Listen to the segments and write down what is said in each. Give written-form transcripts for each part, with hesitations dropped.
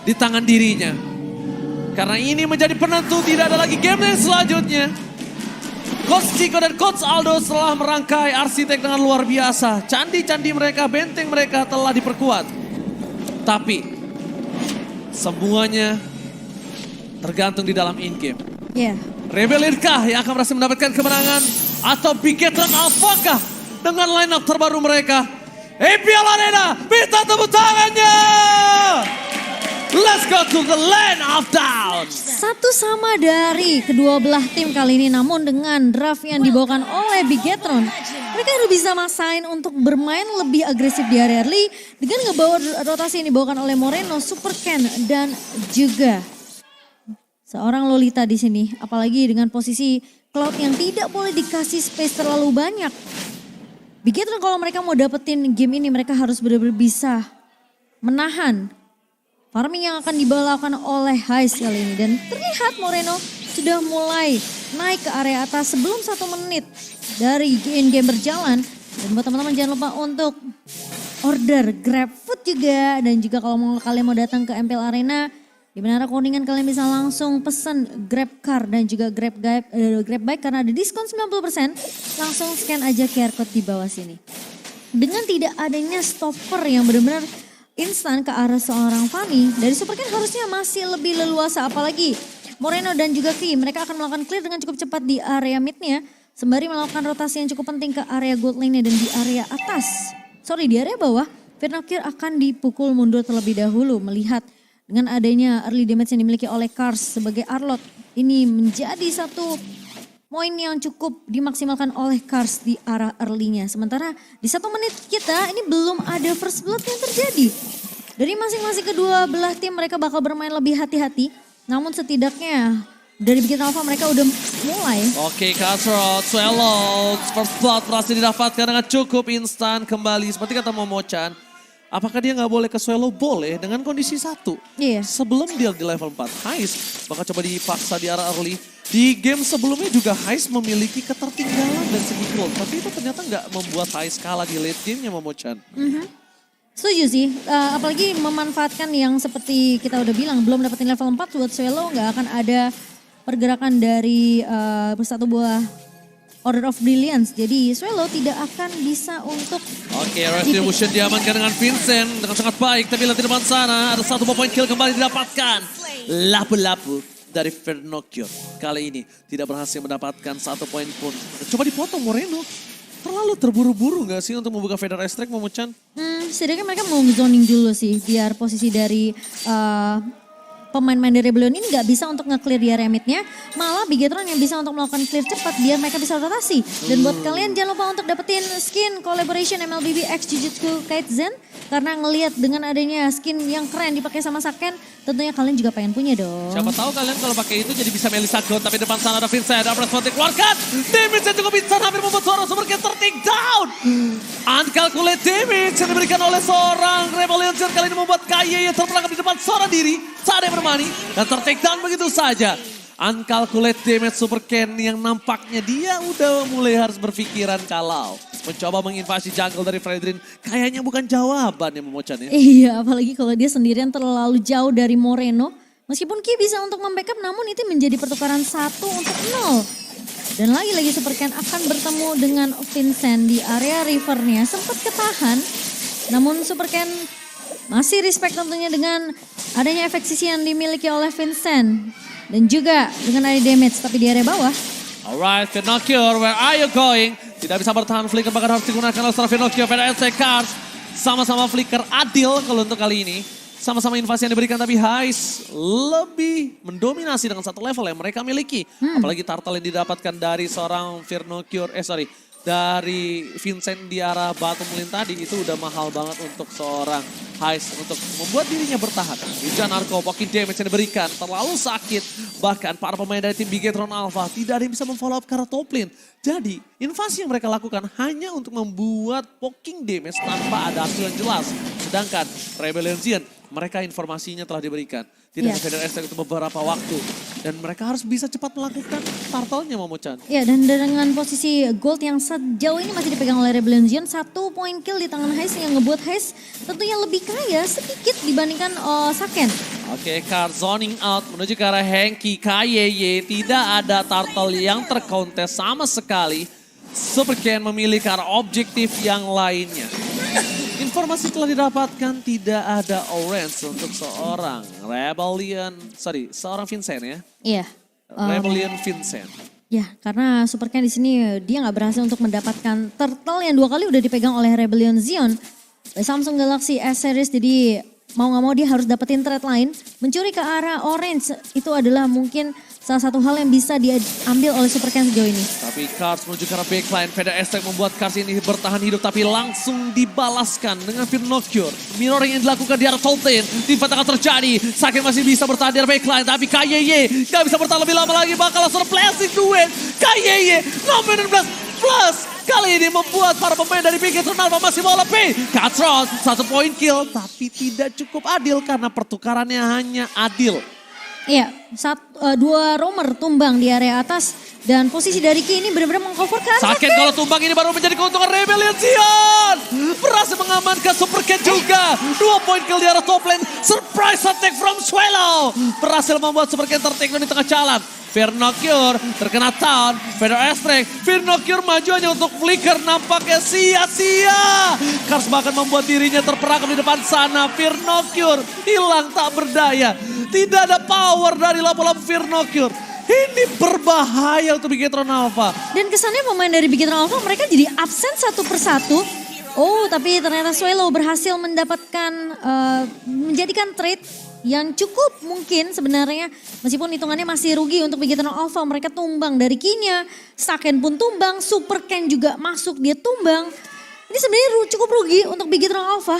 di tangan dirinya. Karena ini menjadi penentu, tidak ada lagi game yang selanjutnya. Coach Chico dan Coach Aldo setelah merangkai arsitek dengan luar biasa. Candi-candi mereka, benteng mereka telah diperkuat. Tapi semuanya tergantung di dalam in-game. Yeah. Rebellion-kah yang akan berhasil mendapatkan kemenangan? Atau Bigetron Alpha-kah dengan line up terbaru mereka? EPL Arena, minta tepuk tangannya! Let's go to the land of doubt. Satu sama dari kedua belah tim kali ini, namun dengan draft yang dibawakan oleh Bigetron, mereka harus bisa maksain untuk bermain lebih agresif di area early dengan ngebawa rotasi yang dibawakan oleh Moreno, Super Ken, dan juga seorang Lolita di sini. Apalagi dengan posisi Cloud yang tidak boleh dikasih space terlalu banyak. Bigetron kalau mereka mau dapetin game ini, mereka harus benar-benar bisa menahan farming yang akan dilakukan oleh Heist kali ini. Dan terlihat Moreno sudah mulai naik ke area atas sebelum 1 menit dari in-game berjalan. Dan buat teman-teman jangan lupa untuk order Grab Food juga. Dan juga kalau kalian mau datang ke MPL Arena, di Menara Kuningan kalian bisa langsung pesan Grab Car dan juga Grab Bike karena ada diskon 90%. Langsung scan aja QR Code di bawah sini. Dengan tidak adanya stopper yang benar-benar instan ke arah seorang Fanny, dari Super Ken harusnya masih lebih leluasa, apalagi Moreno dan juga Vi, mereka akan melakukan clear dengan cukup cepat di area midnya, sembari melakukan rotasi yang cukup penting ke area gold lane-nya dan di area atas. Di area bawah, Vernakir akan dipukul mundur terlebih dahulu melihat dengan adanya early damage yang dimiliki oleh Kars sebagai Arlot. Ini menjadi satu poin yang cukup dimaksimalkan oleh Kars di arah early-nya. Sementara di 1 menit kita ini belum ada first blood yang terjadi. Dari masing-masing kedua belah tim mereka bakal bermain lebih hati-hati. Namun setidaknya dari Bigetron Alpha mereka udah mulai. Oke, Cutthroat, Swallow, first blood berhasil didapatkan dengan cukup instan kembali. Seperti kata Momochan, apakah dia nggak boleh ke Swallow? Boleh dengan kondisi 1. Iya. Sebelum dia di level 4, Heist bakal coba dipaksa di arah early. Di game sebelumnya juga Heist memiliki ketertinggalan dan segi gold. Tapi itu ternyata nggak membuat Heist kalah di late game-nya Momochan. Setuju sih, apalagi memanfaatkan yang seperti kita udah bilang belum dapetin level 4 buat Swallow nggak akan ada pergerakan dari bersatu buah Order of Brilliance. Jadi Swallow tidak akan bisa untuk Oke, Retribution diamankan dengan Vincent dengan sangat baik. Tapi lihat di depan sana ada 1 poin kill kembali didapatkan. Lapu-lapu dari Vernakir kali ini tidak berhasil mendapatkan 1 poin pun. Coba dipotong Moreno. Terlalu terburu-buru gak sih untuk membuka Feather Strike Momochan? Setidaknya mereka mau zoning dulu sih biar posisi dari pemain-pemain dari Rebellion ini gak bisa untuk nge-clear di area midnya. Malah Bigetron yang bisa untuk melakukan clear cepat biar mereka bisa rotasi. Dan buat kalian jangan lupa untuk dapetin skin collaboration MLBB X Jujutsu Kaisen. Karena ngelihat dengan adanya skin yang keren dipakai sama Saken, tentunya kalian juga pengen punya dong. Siapa tahu kalian kalau pakai itu jadi bisa Melissa Gold. Tapi depan sana ada Vincent, ada Press dikeluarkan. Damage yang cukup instan hampir membuat seorang Super Ken take down. Uncalculate damage yang diberikan oleh seorang Rebellion kali ini membuat Kaye yang terperangkap di depan seorang diri. Saat yang bermani dan take down begitu saja. Uncalculate damage Super Ken yang nampaknya dia udah mulai harus berpikiran kalau mencoba menginvasi jungle dari Fredrin kayaknya bukan jawaban yang Momochan ya. Iya, apalagi kalau dia sendirian terlalu jauh dari Moreno. Meskipun Ki bisa untuk membackup, namun itu menjadi pertukaran 1 untuk 0. Dan lagi-lagi Super Ken akan bertemu dengan Vincent di area rivernya. Sempat ketahan, namun Super Ken masih respect tentunya dengan adanya efek sisi yang dimiliki oleh Vincent. Dan juga dengan ada damage, tapi di area bawah. Alright, Vernakir, where are you going? Tidak bisa bertahan, Flicker bahkan harus digunakan oleh seorang Vernakir. PDSC Cards sama-sama Flicker adil kalau untuk kali ini. Sama-sama invasi yang diberikan tapi Heist lebih mendominasi dengan 1 level yang mereka miliki. Apalagi turtle yang didapatkan dari seorang dari Vincent di arah bottom lane tadi itu udah mahal banget untuk seorang Heist untuk membuat dirinya bertahan. Ninja Narco, poking damage yang diberikan terlalu sakit. Bahkan para pemain dari tim Bigetron Alpha tidak ada yang bisa memfollow up ke arah top lane. Jadi invasi yang mereka lakukan hanya untuk membuat poking damage tanpa ada hasil yang jelas. Sedangkan Rebellion mereka informasinya telah diberikan. Tidak ada Vader Aspect untuk beberapa waktu. Dan mereka harus bisa cepat melakukan turtle-nya, Momo-chan. Ya, dan dengan posisi gold yang sejauh ini masih dipegang oleh Rebellion Zion, 1 poin kill di tangan Heist yang ngebuat Heist tentunya lebih kaya sedikit dibandingkan Saken. Oke, card zoning out menuju ke arah Henki, KYY. Tidak ada turtle yang terkontes sama sekali. Super Ken memilih ke arah objektif yang lainnya. Informasi telah didapatkan tidak ada orange untuk seorang seorang Vincent ya. Iya. Rebellion Vincent. Ya, karena Super Ken di sini dia nggak berhasil untuk mendapatkan turtle yang 2 kali udah dipegang oleh Rebellion Zion. Samsung Galaxy S Series, jadi mau nggak mau dia harus dapetin trade lain. Mencuri ke arah orange itu adalah mungkin salah satu hal yang bisa diambil oleh Super Ken sejauh ini. Tapi Cars menuju ke arah backline. Vader Aspect membuat Cars ini bertahan hidup tapi langsung dibalaskan dengan Firnocure. Mirroring yang dilakukan di arah top lane. Teamfight akan terjadi. Saken masih bisa bertahan di arah backline. Tapi KYY gak bisa bertahan lebih lama lagi. Bakal langsung flashing duet. KYY 16 plus. Kali ini membuat para pemain dari Bigetron Alpha masih mau lebih. Katron 1 poin kill. Tapi tidak cukup adil karena pertukarannya hanya adil. Iya, 2 roamer tumbang di area atas dan posisi dari Ki ini benar-benar mengcover kan. Saken kalau tumbang ini baru menjadi keuntungan Rebellion Zion. Berhasil mengamankan Super Ken juga. 2 poin kill di arah top lane. Surprise attack from Swallow. Berhasil membuat Super Ken tertake di tengah jalan. Firnocure terkena taun. Vader Aspect. Firnocure maju hanya untuk flicker. Nampaknya sia-sia. Kars bahkan membuat dirinya terperangkap di depan sana. Firnocure hilang tak berdaya. Tidak ada power dari lapo-lapo Firnocure. Ini berbahaya untuk Bigetron Alpha. Dan kesannya pemain dari Bigetron Alpha mereka jadi absen satu persatu. Oh, tapi ternyata Swallow berhasil mendapatkan, menjadikan trade yang cukup mungkin sebenarnya. Meskipun hitungannya masih rugi untuk Bigetron Alpha. Mereka tumbang dari Kinya, Saken pun tumbang, Super Ken juga masuk, dia tumbang. Ini sebenarnya cukup rugi untuk Bigetron Alpha.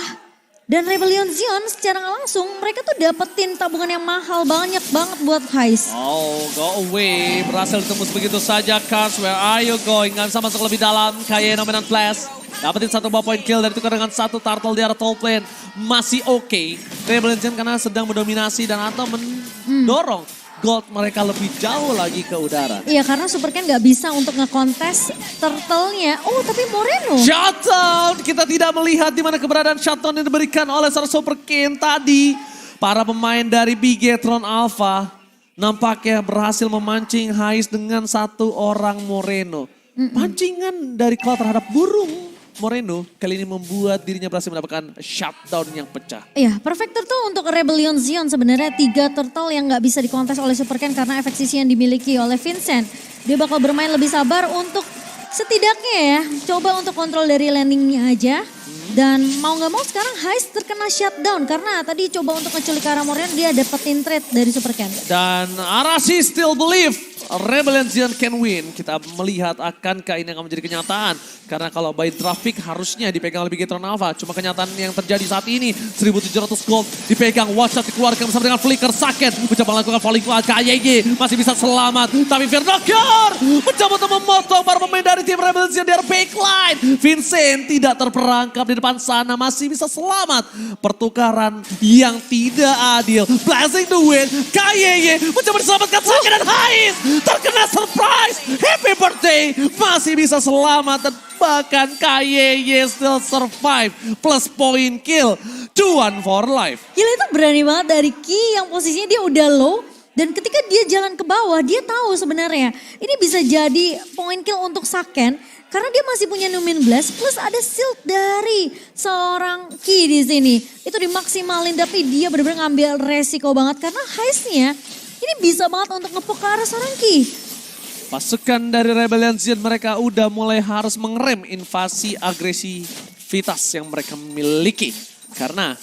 Dan Rebellion Zion secara nggak langsung mereka tuh dapetin tabungan yang mahal banyak banget buat Heist. Oh, go away. Berhasil ditembus begitu saja. Cars, where are you going? Gak bisa masuk lebih dalam. Kaye Nominant Flash. Dapetin 1 poin kill dari tukar dengan 1 turtle di arah top lane. Masih oke. Rebellion Zion karena sedang mendominasi dan atau mendorong gold mereka lebih jauh lagi ke udara. Iya, karena Super Ken gak bisa untuk ngekontes turtle-nya. Oh, tapi Moreno. Shutdown. Kita tidak melihat di mana keberadaan shutdown yang diberikan oleh seorang Super Ken tadi. Para pemain dari Bigetron Alpha nampaknya berhasil memancing Heist dengan 1 orang Moreno. Pancingan dari Cloud terhadap burung Moreno kali ini membuat dirinya berhasil mendapatkan shutdown yang pecah. Iya, perfect turtle untuk Rebellion Zion sebenarnya 3 turtle yang gak bisa dikontes oleh Super Ken karena efek sisi yang dimiliki oleh Vincent. Dia bakal bermain lebih sabar untuk setidaknya ya coba untuk kontrol dari landingnya aja. Dan mau gak mau sekarang Heist terkena shutdown karena tadi coba untuk ngeculik arah Moreno dia dapetin trade dari Super Ken. Dan Arashi still believe Rebellion Zion can win. Kita melihat akankah ini akan menjadi kenyataan. Karena kalau by draft pick harusnya dipegang oleh Bigetron Alpha. Cuma kenyataan yang terjadi saat ini 1.700 gold dipegang. Watch out dikeluarkan bersama dengan Flicker. Saken mencoba melakukan falling flag. KYG masih bisa selamat. Tapi Firnocure mencoba untuk memotong para pemain dari tim Rebellion Zion dari backline. Vincent tidak terperangkap di depan sana. Masih bisa selamat. Pertukaran yang tidak adil. Blazing the wind. KYG mencoba diselamatkan Saken dan Heist. Terkena surprise. Happy birthday. Masih bisa selamat dan bahkan KYY still survive. Plus point kill. Cuan for life. Gila, itu berani banget dari Ki yang posisinya dia udah low. Dan ketika dia jalan ke bawah dia tahu sebenarnya ini bisa jadi point kill untuk Saken. Karena dia masih punya Numin Blast plus ada shield dari seorang Ki di sini. Itu dimaksimalin tapi dia benar-benar ngambil resiko banget karena Heist-nya ini bisa banget untuk ngepok ke arah seorang Ki. Pasukan dari Rebellion Zion mereka udah mulai harus mengerem invasi agresivitas yang mereka miliki. Karena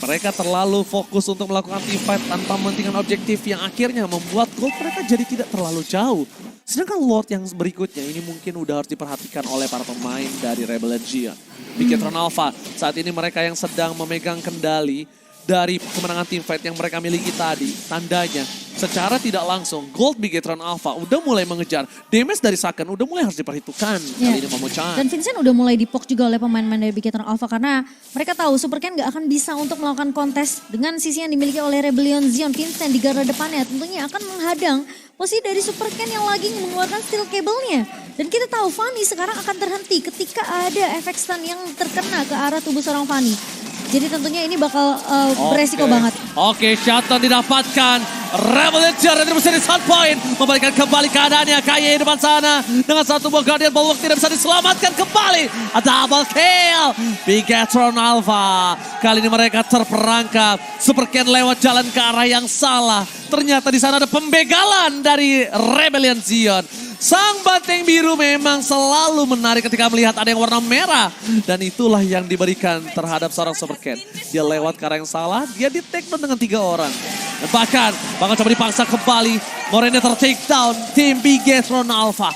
mereka terlalu fokus untuk melakukan teamfight tanpa mementingkan objektif yang akhirnya membuat gold mereka jadi tidak terlalu jauh. Sedangkan Lord yang berikutnya ini mungkin udah harus diperhatikan oleh para pemain dari Rebellion Zion. Bigetron Alpha saat ini mereka yang sedang memegang kendali dari kemenangan teamfight yang mereka miliki tadi. Tandanya secara tidak langsung Gold Bigetron Alpha udah mulai mengejar. Damage dari Saken udah mulai harus diperhitungkan kali ini Momo-chan. Dan Vincent udah mulai dipok juga oleh pemain-pemain dari Bigetron Alpha karena mereka tahu Super Ken gak akan bisa untuk melakukan kontes dengan sisi yang dimiliki oleh Rebellion Zion. Vincent di garda depannya tentunya akan menghadang posisi dari Super Ken yang lagi mengeluarkan steel cable-nya. Dan kita tahu Fanny sekarang akan terhenti ketika ada efek stun yang terkena ke arah tubuh seorang Fanny. Jadi tentunya ini bakal beresiko banget. Oke, shutdown didapatkan. Rebellion Zion dari di shot point. Membalikan kembali keadaannya. Kaye di depan sana. Dengan satu buah Guardian Bulwark tidak bisa diselamatkan kembali. A double kill. Bigetron Alpha. Kali ini mereka terperangkap. Super Ken lewat jalan ke arah yang salah. Ternyata di sana ada pembegalan dari Rebellion Zion. Sang banteng biru memang selalu menarik ketika melihat ada yang warna merah. Dan itulah yang diberikan terhadap seorang Super Ken. Dia lewat ke arah yang salah, dia di take down dengan 3 orang. Dan bahkan coba dipaksa kembali. Morena ter-take down, tim Bigetron Alpha.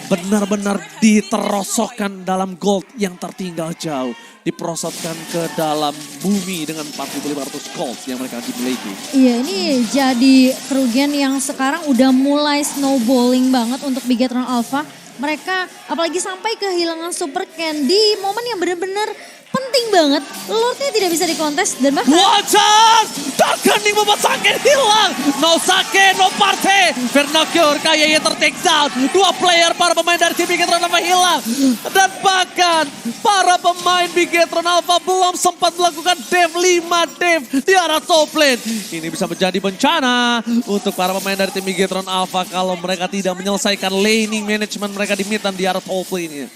Benar-benar diterosokkan dalam gold yang tertinggal jauh. Diperosotkan ke dalam bumi dengan 4.500 gold yang mereka dimiliki. Iya, ini jadi kerugian yang sekarang udah mulai snowballing banget untuk Bigetron Alpha. Mereka apalagi sampai kehilangan Super Ken di momen yang benar-benar penting banget. Lordnya tidak bisa dikontes dan bahkan... Wajar! Darkening membuat Saken hilang. No Saken, no party. Vernocure kayaknya ter-take down. 2 player para pemain dari tim Bigetron Alpha hilang. Dan bahkan para pemain Bigetron Alpha belum sempat melakukan dive 5 dive di arah top lane. Ini bisa menjadi bencana untuk para pemain dari tim Bigetron Alpha kalau mereka tidak menyelesaikan laning management mereka di mid dan di arah top lane-nya.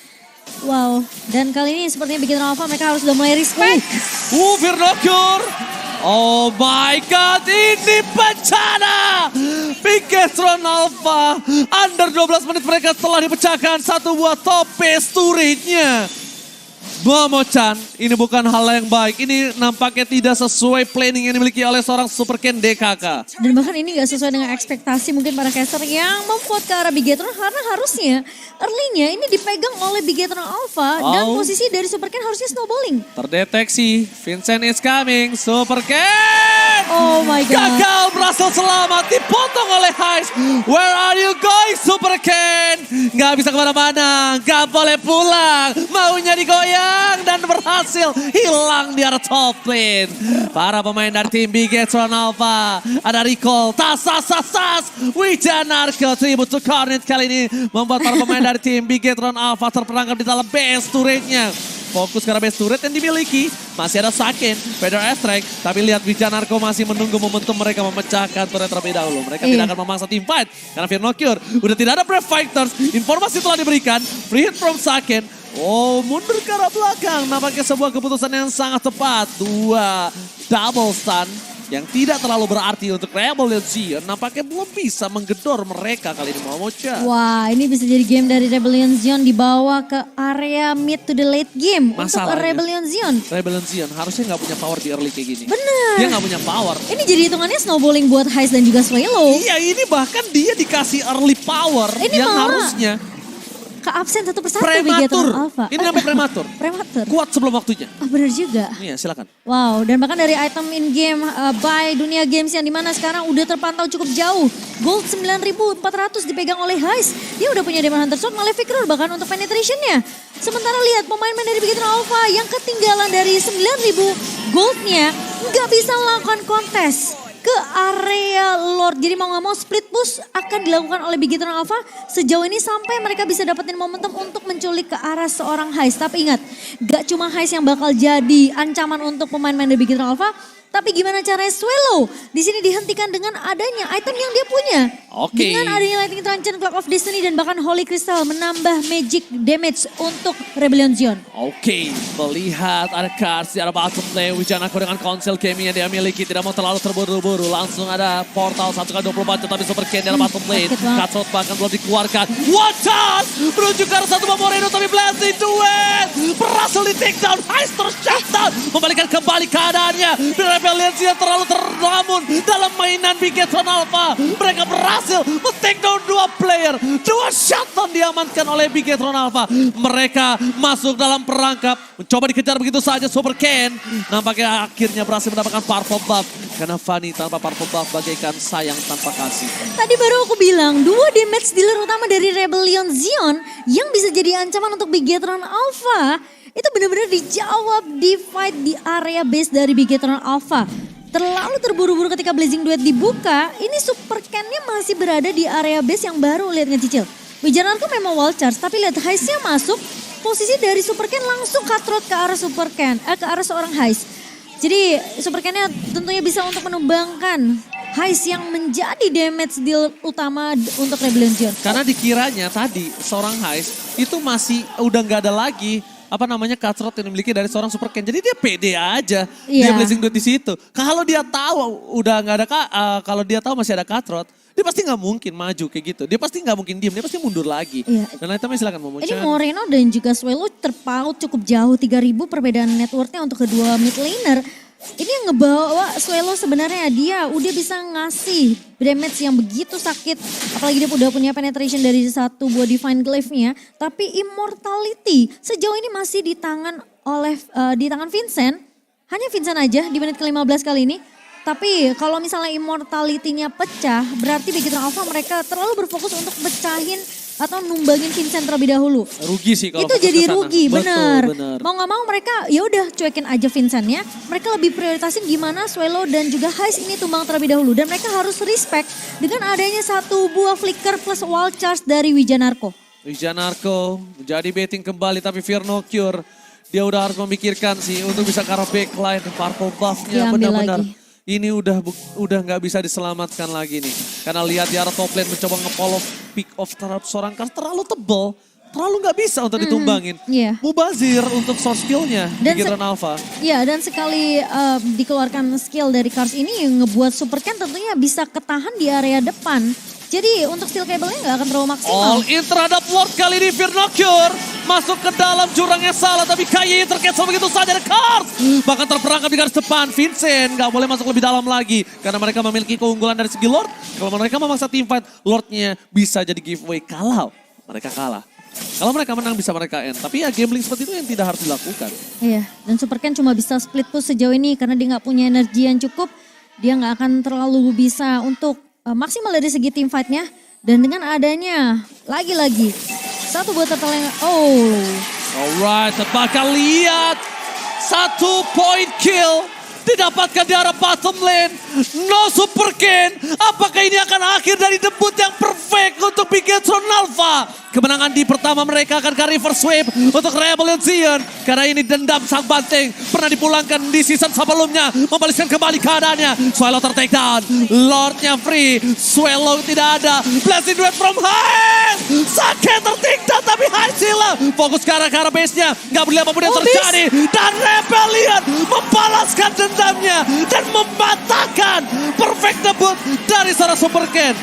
Wow, dan kali ini sepertinya Bigetron Alpha mereka harus udah mulai respect. Vernocure. Oh my God, ini bencana. Bigetron Alpha, under 12 menit mereka telah dipecahkan satu buah top base turret-nya. Momo-chan, ini bukan hal yang baik. Ini nampaknya tidak sesuai planning yang dimiliki oleh seorang Super Ken DKK. Dan bahkan ini gak sesuai dengan ekspektasi mungkin para caster yang memvote ke arah Bigetron. Karena harusnya early-nya ini dipegang oleh Bigetron Alpha. Dan posisi dari Super Ken harusnya snowballing. Terdeteksi, Vincent is coming, Super Ken! Oh my God. Gagal berhasil selamat, dipotong oleh Heist. Where are you going Super Ken? Gak bisa kemana-mana, gak boleh pulang. Maunya digoyang. Dan berhasil hilang di arah top lane. Para pemain dari tim Bigetron Alpha. Ada recall, tas. Wijanarko tribute to Cornet kali ini. Membuat para pemain dari tim Bigetron Alpha terperangkap di dalam base turretnya. Fokus karena base turret yang dimiliki. Masih ada Saken, Feather Astrike. Tapi lihat Wijanarko masih menunggu momentum mereka memecahkan turret terlebih dahulu. Mereka tidak akan memaksa team fight. Karena Vernocure udah tidak ada Brave Fighters. Informasi telah diberikan. Free hit from Saken. Oh, mundur ke arah belakang. Nampaknya sebuah keputusan yang sangat tepat. 2 double stun yang tidak terlalu berarti untuk Rebellion Zion. Nampaknya belum bisa menggedor mereka kali ini Momo-chan. Wah, ini bisa jadi game dari Rebellion Zion dibawa ke area mid to the late game. Masalahnya, untuk Rebellion Zion. Rebellion Zion harusnya nggak punya power di early kayak gini. Bener. Dia nggak punya power. Ini jadi hitungannya snowballing buat Heist dan juga Swallow. Iya, ini bahkan dia dikasih early power Ini yang malah harusnya ke absen satu persatu prematur. Bigetron Alpha. Ini namanya prematur. Prematur. Kuat sebelum waktunya. Oh, benar juga. Iya, silakan. Wow, dan bahkan dari item in game by Dunia Games yang dimana sekarang udah terpantau cukup jauh. Gold 9.400 dipegang oleh Heist. Dia udah punya Demon Hunter Sword, Malefic Roar bahkan untuk penetrationnya. Sementara lihat pemain-pemain dari Bigetron Alpha yang ketinggalan dari 9.000 goldnya nggak bisa melakukan kontes ke area Lord. Jadi mau gak mau split push akan dilakukan oleh Bigetron Alpha sejauh ini sampai mereka bisa dapetin momentum untuk menculik ke arah seorang Heist. Tapi ingat, gak cuma Heist yang bakal jadi ancaman untuk pemain-pemain dari Bigetron Alpha. Tapi gimana caranya Swallow di sini dihentikan dengan adanya item yang dia punya. Oke. Dengan adanya Lightning Truncheon, Clock of Destiny dan bahkan Holy Crystal menambah magic damage untuk Rebellion Zion. Oke, melihat ada cards di arah bottom lane. Wijanarko dengan konsel gaming yang dia miliki tidak mau terlalu terburu-buru. Langsung ada portal 1x24 tapi Super Ken di arah bottom lane. Cutshot bahkan belum dikeluarkan. Watch out! Menuju ke arah satu Moreno tapi Blast into it! Berhasil di take down, Heist terus shutdown. Membalikan kembali keadaannya. Rebellion yang terlalu terlamun dalam mainan Bigetron Alpha. Mereka berhasil men-take down 2 player. 2 shutdown diamankan oleh Bigetron Alpha. Mereka masuk dalam perangkap. Mencoba dikejar begitu saja Super Ken. Nampaknya akhirnya berhasil mendapatkan purple buff. Karena Fanny tanpa purple buff bagaikan sayang tanpa kasih. Tadi baru aku bilang 2 damage dealer utama dari Rebellion Zion yang bisa jadi ancaman untuk Bigetron Alpha. Itu benar-benar dijawab di fight di area base dari Bigetron Alpha. Terlalu terburu-buru ketika Blazing Duet dibuka, ini Super Ken-nya masih berada di area base yang baru, lihat ngecicil. Wijanarko memang wall charge, tapi lihat Heist-nya masuk, posisi dari Super Ken langsung cutthroat ke arah Super Ken, ke arah seorang Heist. Jadi Super Ken-nya tentunya bisa untuk menumbangkan Heist yang menjadi damage deal utama untuk Rebellion Zion. Karena dikiranya tadi seorang Heist itu masih udah nggak ada lagi cutthroat yang dimiliki dari seorang Super Ken. Jadi dia pede aja. Dia Iya. Blazing Duet di situ. Kalau dia tahu udah nggak ada kalau dia tahu masih ada cutthroat, dia pasti nggak mungkin maju kayak gitu. Dia pasti nggak mungkin diem, dia pasti mundur lagi. Iya. Dan itemnya silakan Momo Ini Chan. Moreno dan juga Swallow terpaut cukup jauh 3.000 perbedaan net worth-nya untuk kedua mid laner. Ini yang ngebawa Swallow sebenarnya dia udah bisa ngasih damage yang begitu sakit. Apalagi dia udah punya penetration dari satu buah Divine Glaive-nya. Tapi Immortality sejauh ini masih di tangan Vincent. Hanya Vincent aja di menit ke-15 kali ini. Tapi kalau misalnya Immortality-nya pecah, berarti Bigetron Alpha mereka terlalu berfokus untuk pecahin atau numbangin Vincent terlebih dahulu. Rugi sih kalau Itu fokus jadi ke sana. rugi, Betul, benar. benar. Mau nggak mau mereka ya udah cuekin aja Vincent-nya. Mereka lebih prioritasin gimana Swallow dan juga Heist ini tumbang terlebih dahulu. Dan mereka harus respect dengan adanya satu buah flicker plus wall charge dari Wijanarko. Wijanarko menjadi betting kembali tapi Fear No Cure. Dia udah harus memikirkan sih untuk bisa ke arah backline. Purple buff-nya Diambil benar-benar. lagi. Ini udah nggak bisa diselamatkan lagi nih. Karena lihat di arah top lane mencoba nge-follow pick off terhadap seorang Kars terlalu tebal. Terlalu nggak bisa untuk ditumbangin. Iya. Mubazir untuk source skill-nya di Dan Bigetron Alpha. Ya dan sekali dikeluarkan skill dari Kars ini yang ngebuat Super Ken tentunya bisa ketahan di area depan. Jadi untuk steel cable-nya nggak akan terlalu maksimal. All in terhadap Ward kali ini Fear No Cure. Masuk ke dalam jurang yang salah tapi Kaye tercancel begitu saja ada Kars. Bahkan terperangkap di garis depan. Vincent nggak boleh masuk lebih dalam lagi. Karena mereka memiliki keunggulan dari segi Lord. Kalau mereka memaksa team fight, Lordnya bisa jadi giveaway kalau mereka kalah. Kalau mereka menang bisa mereka end. Tapi ya gambling seperti itu yang tidak harus dilakukan. Iya, dan Super Ken cuma bisa split push sejauh ini karena dia nggak punya energi yang cukup. Dia nggak akan terlalu bisa untuk maksimal dari segi team fight-nya. Dan dengan adanya lagi-lagi satu buat turtle yang Alright, bakal lihat 1 point kill didapatkan di arah bottom lane. No Super Ken. Apakah ini akan akhir dari debut yang perfect untuk Bigetron Alpha? Kemenangan di pertama mereka akan ke reverse sweep untuk Rebellion Zion. Karena ini dendam sang banteng. Pernah dipulangkan di season sebelumnya. Membalaskan kembali keadaannya. Swallow ter-take down. Lordnya free. Swallow tidak ada. Blazing Duet from Heist. Sake ter-take down tapi Heist hilang. Fokus ke arah base-nya. Gak boleh apapun yang terjadi. Dan Rebellion membalaskan dendamnya. Dan mematahkan perfect debut dari seorang Super Ken.